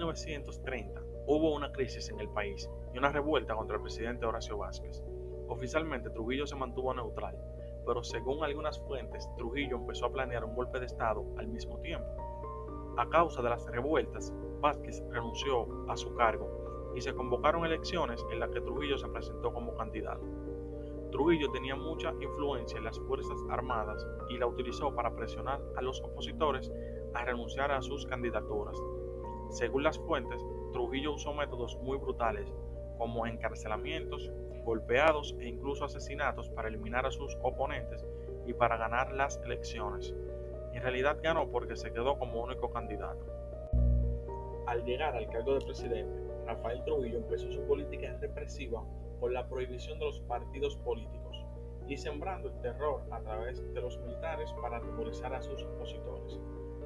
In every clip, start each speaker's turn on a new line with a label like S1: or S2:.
S1: 1930 hubo una crisis en el país y una revuelta contra el presidente Horacio Vázquez. Oficialmente Trujillo se mantuvo neutral, pero según algunas fuentes, Trujillo empezó a planear un golpe de Estado al mismo tiempo. A causa de las revueltas, Vázquez renunció a su cargo y se convocaron elecciones en las que Trujillo se presentó como candidato. Trujillo tenía mucha influencia en las Fuerzas Armadas y la utilizó para presionar a los opositores a renunciar a sus candidaturas. Según las fuentes, Trujillo usó métodos muy brutales, como encarcelamientos, golpeados e incluso asesinatos para eliminar a sus oponentes y para ganar las elecciones. En realidad ganó porque se quedó como único candidato. Al llegar al cargo de presidente, Rafael Trujillo empezó su política represiva con la prohibición de los partidos políticos y sembrando el terror a través de los militares para atemorizar a sus opositores.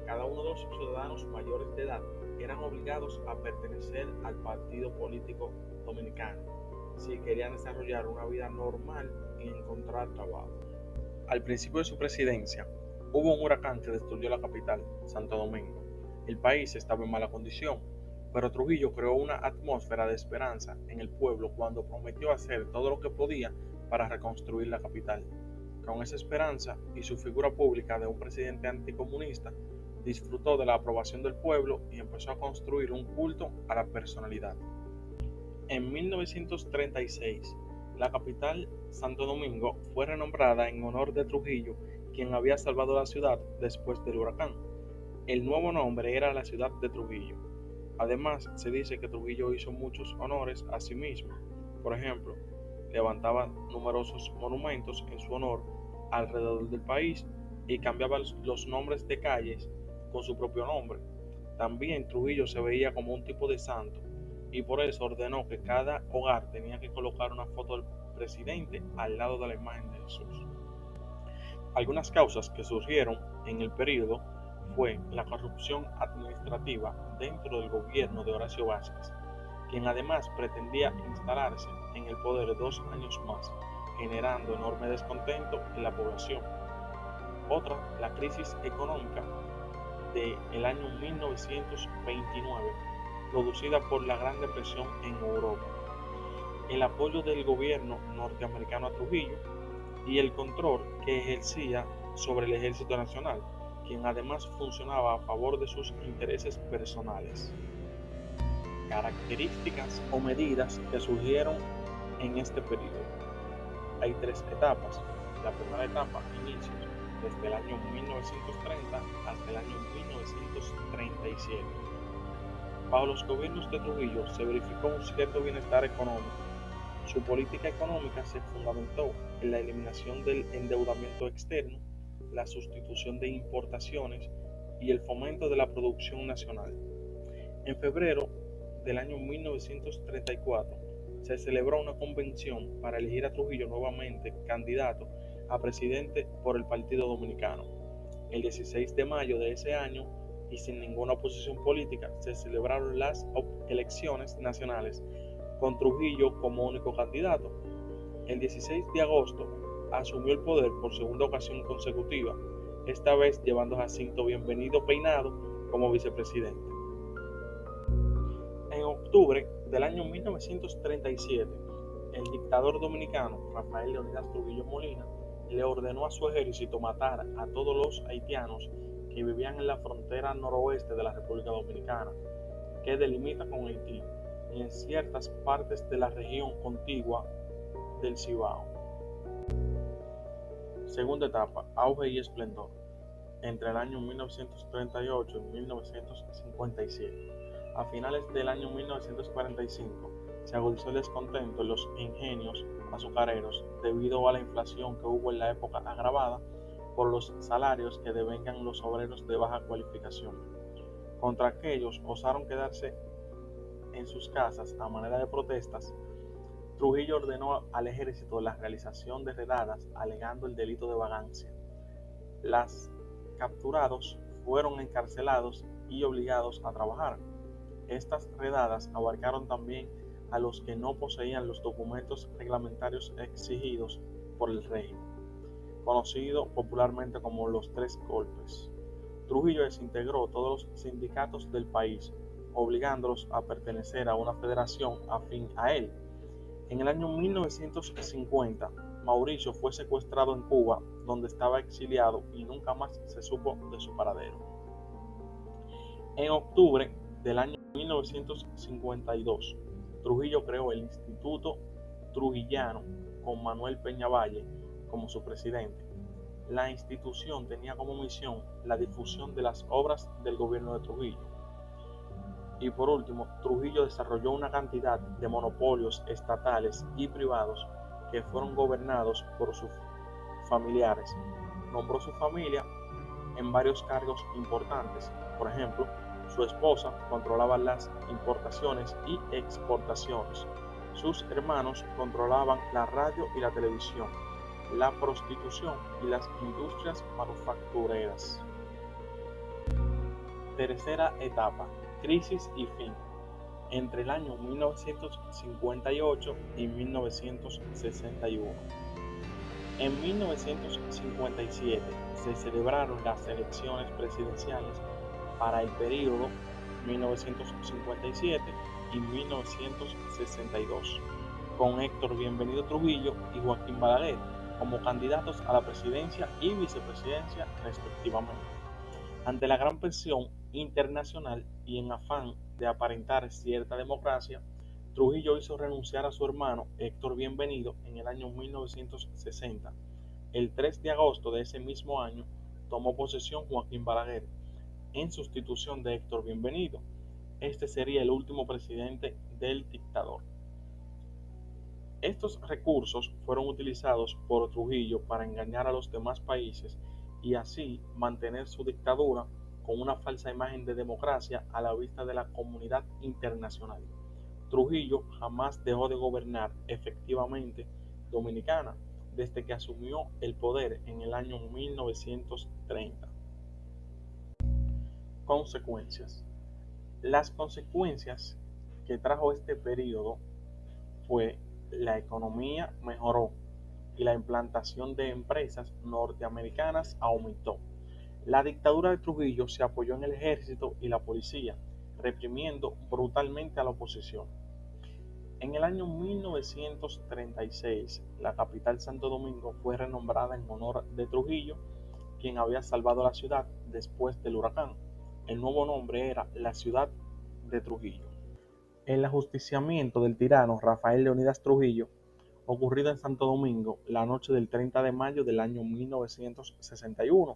S1: Cada uno de los ciudadanos mayores de edad eran obligados a pertenecer al partido político dominicano si querían desarrollar una vida normal y encontrar trabajo. Al principio de su presidencia, hubo un huracán que destruyó la capital, Santo Domingo. El país estaba en mala condición, pero Trujillo creó una atmósfera de esperanza en el pueblo cuando prometió hacer todo lo que podía para reconstruir la capital. Con esa esperanza y su figura pública de un presidente anticomunista, disfrutó de la aprobación del pueblo y empezó a construir un culto a la personalidad. En 1936, la capital, Santo Domingo, fue renombrada en honor de Trujillo, quien había salvado la ciudad después del huracán. El nuevo nombre era la ciudad de Trujillo. Además, se dice que Trujillo hizo muchos honores a sí mismo. Por ejemplo, levantaba numerosos monumentos en su honor alrededor del país y cambiaba los nombres de calles con su propio nombre. También Trujillo se veía como un tipo de santo y por eso ordenó que cada hogar tenía que colocar una foto del presidente al lado de la imagen de Jesús. Algunas causas que surgieron en el periodo fue la corrupción administrativa dentro del gobierno de Horacio Vázquez, quien además pretendía instalarse en el poder 2 años más, generando enorme descontento en la población. Otra, la crisis económica del año 1929, producida por la Gran Depresión en Europa, el apoyo del gobierno norteamericano a Trujillo y el control que ejercía sobre el Ejército Nacional, quien además funcionaba a favor de sus intereses personales. Características o medidas que surgieron en este periodo. Hay 3 etapas. La primera etapa, inicios, desde el año 1930 hasta el año 1937. Bajo los gobiernos de Trujillo se verificó un cierto bienestar económico. Su política económica se fundamentó en la eliminación del endeudamiento externo, la sustitución de importaciones y el fomento de la producción nacional. En febrero del año 1934 se celebró una convención para elegir a Trujillo nuevamente candidato a presidente por el Partido Dominicano. El 16 de mayo de ese año, y sin ninguna oposición política, se celebraron las elecciones nacionales con Trujillo como único candidato. El 16 de agosto asumió el poder por segunda ocasión consecutiva, esta vez llevando a Jacinto Bienvenido Peinado como vicepresidente. En octubre del año 1937, el dictador dominicano Rafael Leónidas Trujillo Molina le ordenó a su ejército matar a todos los haitianos que vivían en la frontera noroeste de la República Dominicana, que delimita con Haití, y en ciertas partes de la región contigua del Cibao. Segunda etapa, auge y esplendor, entre el año 1938 y 1957. A finales del año 1945 se agudizó el descontento en los ingenios azucareros debido a la inflación que hubo en la época, agravada por los salarios que devengan los obreros de baja cualificación. Contra aquellos osaron quedarse en sus casas a manera de protestas, Trujillo ordenó al ejército la realización de redadas alegando el delito de vagancia. Los capturados fueron encarcelados y obligados a trabajar. Estas redadas abarcaron también a los que no poseían los documentos reglamentarios exigidos por el régimen, conocido popularmente como los 3 golpes. Trujillo desintegró todos los sindicatos del país, obligándolos a pertenecer a una federación afín a él. En el año 1950, Mauricio fue secuestrado en Cuba, donde estaba exiliado y nunca más se supo de su paradero. En octubre del año 1952, Trujillo creó el Instituto Trujillano con Manuel Peñavalle como su presidente. La institución tenía como misión la difusión de las obras del gobierno de Trujillo. Y por último, Trujillo desarrolló una cantidad de monopolios estatales y privados que fueron gobernados por sus familiares. Nombró su familia en varios cargos importantes. Por ejemplo, su esposa controlaba las importaciones y exportaciones. Sus hermanos controlaban la radio y la televisión, la prostitución y las industrias manufactureras. Tercera etapa: crisis y fin. Entre el año 1958 y 1961. En 1957 se celebraron las elecciones presidenciales para el período 1957 y 1962, con Héctor Bienvenido Trujillo y Joaquín Balaguer como candidatos a la presidencia y vicepresidencia respectivamente. Ante la gran presión internacional y en afán de aparentar cierta democracia, Trujillo hizo renunciar a su hermano Héctor Bienvenido en el año 1960. El 3 de agosto de ese mismo año tomó posesión Joaquín Balaguer, en sustitución de Héctor Bienvenido. Este sería el último presidente del dictador. Estos recursos fueron utilizados por Trujillo para engañar a los demás países y así mantener su dictadura con una falsa imagen de democracia a la vista de la comunidad internacional. Trujillo jamás dejó de gobernar efectivamente Dominicana desde que asumió el poder en el año 1930. Consecuencias. Las consecuencias que trajo este periodo fue la economía mejoró y la implantación de empresas norteamericanas aumentó. La dictadura de Trujillo se apoyó en el ejército y la policía, reprimiendo brutalmente a la oposición. En el año 1936, la capital Santo Domingo fue renombrada en honor de Trujillo, quien había salvado la ciudad después del huracán. El nuevo nombre era la ciudad de Trujillo. El ajusticiamiento del tirano Rafael Leónidas Trujillo, ocurrido en Santo Domingo la noche del 30 de mayo del año 1961,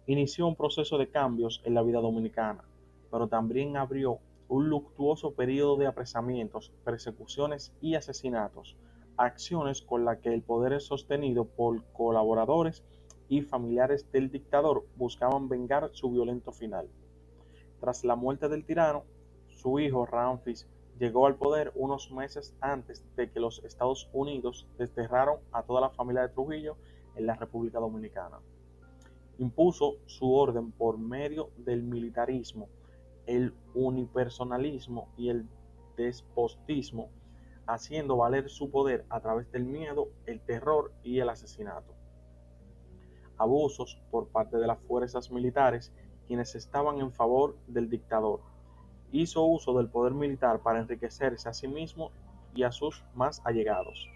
S1: inició un proceso de cambios en la vida dominicana, pero también abrió un luctuoso periodo de apresamientos, persecuciones y asesinatos, acciones con las que el poder sostenido por colaboradores y familiares del dictador buscaban vengar su violento final. Tras la muerte del tirano, su hijo Ramfis llegó al poder unos meses antes de que los Estados Unidos desterraran a toda la familia de Trujillo en la República Dominicana. Impuso su orden por medio del militarismo, el unipersonalismo y el despotismo, haciendo valer su poder a través del miedo, el terror y el asesinato. Abusos por parte de las fuerzas militares, quienes estaban en favor del dictador. Hizo uso del poder militar para enriquecerse a sí mismo y a sus más allegados.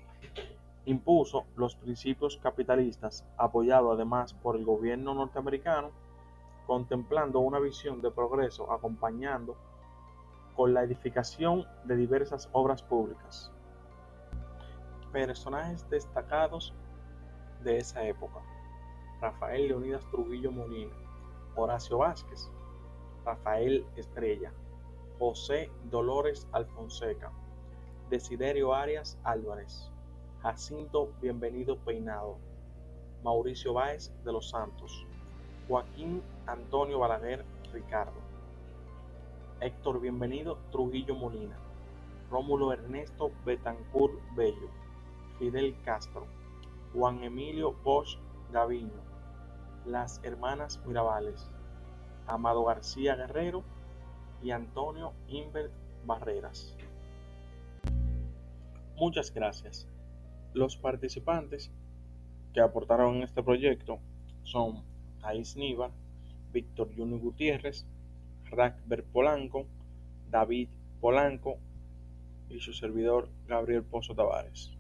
S1: Impuso los principios capitalistas, apoyado además por el gobierno norteamericano, contemplando una visión de progreso acompañando con la edificación de diversas obras públicas. Personajes destacados de esa época: Rafael Leónidas Trujillo Molina, Horacio Vázquez, Rafael Estrella, José Dolores Alfonseca, Desiderio Arias Álvarez, Jacinto Bienvenido Peinado, Mauricio Báez de los Santos, Joaquín Antonio Balaguer Ricardo, Héctor Bienvenido Trujillo Molina, Rómulo Ernesto Betancourt Bello, Fidel Castro, Juan Emilio Bosch Gaviño, las hermanas Mirabales, Amado García Guerrero y Antonio Imbert Barreras. Muchas gracias. Los participantes que aportaron en este proyecto son Thais Niva, Víctor Junior Gutiérrez, Rackber Polanco, David Polanco y su servidor Gabriel Pozo Tavares.